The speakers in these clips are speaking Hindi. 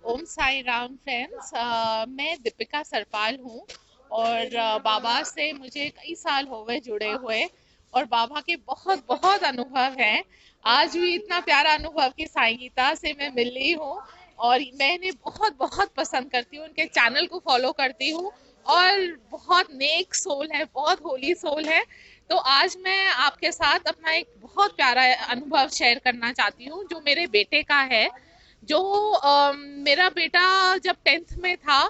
ओम साई राम फ्रेंड्स। मैं दीपिका सरपाल हूँ और बाबा से मुझे कई साल हो गए जुड़े हुए और बाबा के बहुत बहुत अनुभव हैं। आज भी इतना प्यारा अनुभव कि साई गीता से मैं मिल रही हूँ और मैं इन्हें बहुत बहुत पसंद करती हूँ, उनके चैनल को फॉलो करती हूँ और बहुत नेक सोल है, बहुत होली सोल है। तो आज मैं आपके साथ अपना एक बहुत प्यारा अनुभव शेयर करना चाहती हूँ जो मेरे बेटे का है। जो मेरा बेटा जब 10th में था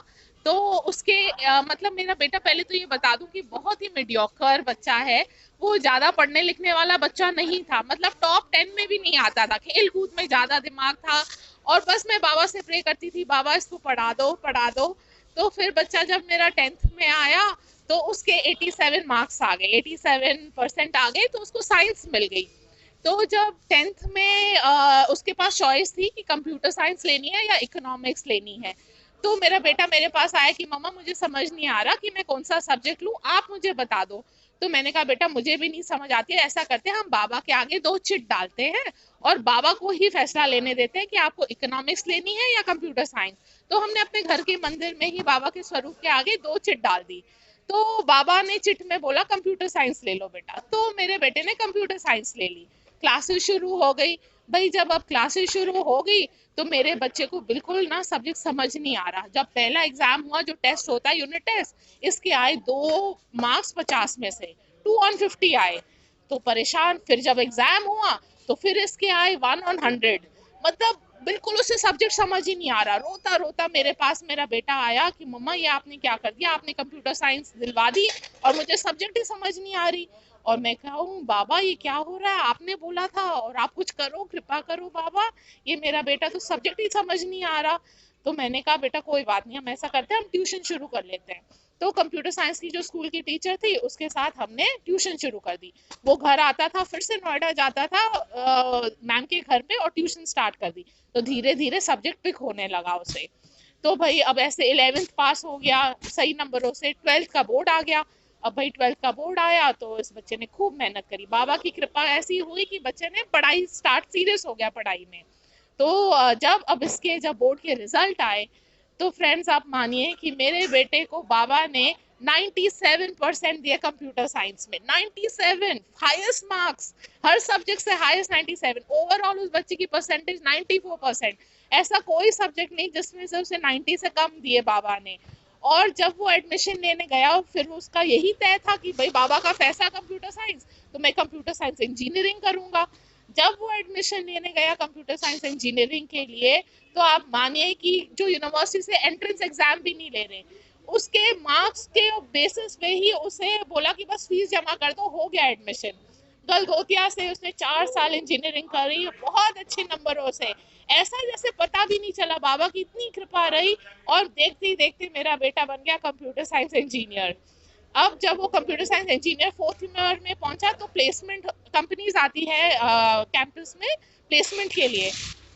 तो उसके मतलब मेरा बेटा, पहले तो ये बता दूं कि बहुत ही मीडियोकर बच्चा है। वो ज्यादा पढ़ने लिखने वाला बच्चा नहीं था, मतलब टॉप 10 में भी नहीं आता था। खेल कूद में ज्यादा दिमाग था और बस मैं बाबा से प्रे करती थी, बाबा इसको पढ़ा दो पढ़ा दो। तो फिर बच्चा जब मेरा 10th में आया तो उसके 87 मार्क्स आ गए, 87% आ गए, तो उसको साइंस मिल गई। तो जब 10th में उसके पास चॉइस थी कि कंप्यूटर साइंस लेनी है या इकोनॉमिक्स लेनी है। तो मेरा बेटा मेरे पास आया कि मम्मा मुझे समझ नहीं आ रहा कि मैं कौन सा सब्जेक्ट लूं, आप मुझे बता दो। तो मैंने कहा बेटा मुझे भी नहीं समझ आती है, ऐसा करते हैं हम बाबा के आगे दो चिट डालते हैं और बाबा को ही फैसला लेने देते हैं कि आपको इकोनॉमिक्स लेनी है या कंप्यूटर साइंस। तो हमने अपने घर के मंदिर में ही बाबा के स्वरूप के आगे दो चिट डाल दी। तो बाबा ने चिट में बोला कंप्यूटर साइंस ले लो बेटा, तो मेरे बेटे ने कंप्यूटर साइंस ले ली। क्लासेस शुरू हो गई। भाई जब अब क्लासेस शुरू हो गई तो मेरे बच्चे को बिल्कुल ना सब्जेक्ट समझ नहीं आ रहा। जब पहला एग्जाम हुआ, जो टेस्ट होता है यूनिट टेस्ट, इसके आए 2 मार्क्स 50 में से 2 on 50 आए। तो परेशान। फिर जब एग्जाम हुआ तो फिर इसके आए 1 on 100। मतलब बिल्कुल उसे सब्जेक्ट समझ ही नहीं आ रहा। रोता रोता मेरे पास मेरा बेटा आया कि मम्मा ये आपने क्या कर दिया, आपने कंप्यूटर साइंस दिलवा दी और मुझे सब्जेक्ट ही समझ नहीं आ रही। और मैं कहूँ बाबा ये क्या हो रहा है, आपने बोला था और आप कुछ करो, कृपा करो बाबा, ये मेरा बेटा तो सब्जेक्ट ही समझ नहीं आ रहा। तो मैंने कहा बेटा कोई बात नहीं, हम ऐसा करते हैं, हम ट्यूशन शुरू कर लेते हैं। तो कंप्यूटर साइंस की जो स्कूल की टीचर थी उसके साथ हमने ट्यूशन शुरू कर दी। वो घर आता था, फिर से नोएडा जाता था मैम के घर पे और ट्यूशन स्टार्ट कर दी। तो धीरे धीरे सब्जेक्ट पिक होने लगा उसे। तो भाई अब ऐसे 11th पास हो गया सही नंबरों से, 12th का बोर्ड आ गया। अब भाई 12th का बोर्ड आया तो इस बच्चे ने खूब मेहनत करी, बाबा की कृपा ऐसी हुई कि बच्चे ने पढ़ाई स्टार्ट, सीरियस हो गया पढ़ाई में। तो जब अब इसके जब बोर्ड के रिजल्ट आए तो फ्रेंड्स आप मानिए कि मेरे बेटे को बाबा ने 97% दिए कंप्यूटर साइंस में। 97 हाईएस्ट मार्क्स, हर सब्जेक्ट से हाईएस्ट 97। ओवरऑल उस बच्चे की परसेंटेज 94%। ऐसा कोई सब्जेक्ट नहीं जिसमें से उसे 90 से कम दिए बाबा ने। और जब वो एडमिशन लेने गया फिर उसका यही तय था कि भाई बाबा का फैसला कंप्यूटर साइंस, तो मैं कंप्यूटर साइंस इंजीनियरिंग करूंगा। जब वो एडमिशन लेने गया कंप्यूटर साइंस इंजीनियरिंग के लिए, तो आप मानिए कि जो यूनिवर्सिटी से एंट्रेंस एग्जाम भी नहीं ले रहे, उसके मार्क्स के बेसिस पे ही उसे बोला कि बस फीस जमा कर दो, हो गया एडमिशन। गलगोतिया से उसने 4 साल इंजीनियरिंग करी बहुत अच्छे नंबरों से। ऐसा जैसे पता भी नहीं चला, बाबा की इतनी कृपा रही। और देखते ही देखते मेरा बेटा बन गया कंप्यूटर साइंस इंजीनियर। अब जब वो computer science engineer 4th year में पहुंचा तो प्लेसमेंट कंपनीज आती है कैंपस में प्लेसमेंट के लिए।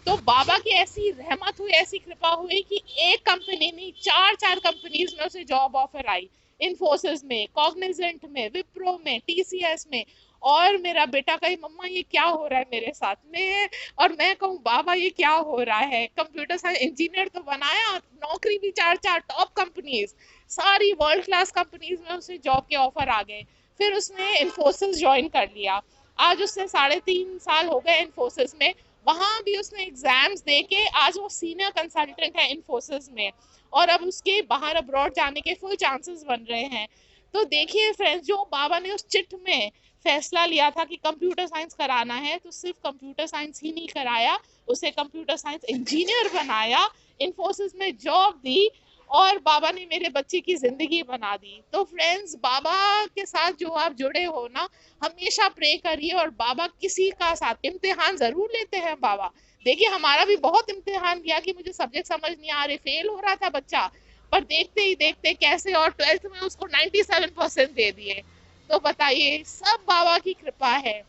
तो बाबा की ऐसी रहमत हुई, ऐसी कृपा हुई कि एक कंपनी नहीं, चार चार कंपनीज में उसे जॉब ऑफर आई। इन्फोसिस में, कॉग्निजेंट में, विप्रो में, टीसीएस में। और मेरा बेटा कही मम्मा ये क्या हो रहा है मेरे साथ में। और मैं कहूँ बाबा ये क्या हो रहा है, कंप्यूटर साइंस इंजीनियर तो बनाया, नौकरी भी चार चार टॉप कंपनीज, सारी वर्ल्ड क्लास कंपनीज में उसे जॉब के ऑफर आ गए। फिर उसने इन्फोसिस ज्वाइन कर लिया। आज उससे 3.5 साल हो गए इन्फोसिस में। वहां भी उसने एग्जाम्स दे के आज वो सीनियर कंसल्टेंट है इन्फोसिस में। और अब उसके बाहर अब्रॉड जाने के फुल चांसेस बन रहे हैं। तो देखिए फ्रेंड्स, जो बाबा ने उस चिट में फैसला लिया था कि कंप्यूटर साइंस कराना है, तो सिर्फ कंप्यूटर साइंस ही नहीं कराया, उसे कंप्यूटर साइंस इंजीनियर बनाया, इन्फोसिस में जॉब दी और बाबा ने मेरे बच्चे की जिंदगी बना दी। तो फ्रेंड्स, बाबा के साथ जो आप जुड़े हो ना, हमेशा प्रे करिए। और बाबा किसी का साथ इम्तिहान जरूर लेते हैं बाबा। देखिए हमारा भी बहुत इम्तिहान लिया कि मुझे सब्जेक्ट समझ नहीं आ रहे, फेल हो रहा था बच्चा, पर देखते ही देखते कैसे, और 12th में उसको 97% दे दिए। तो बताइए, सब बाबा की कृपा है।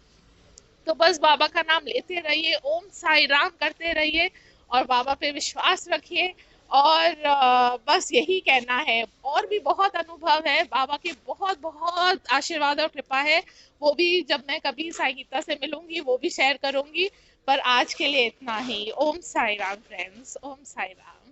तो बस बाबा का नाम लेते रहिए, ओम साई राम करते रहिए और बाबा पे विश्वास रखिए। और बस यही कहना है। और भी बहुत अनुभव है, बाबा के बहुत बहुत आशीर्वाद और कृपा है। वो भी जब मैं कभी साई गीता से मिलूंगी वो भी शेयर करूंगी। पर आज के लिए इतना ही। ओम साई राम फ्रेंड्स, ओम साई राम।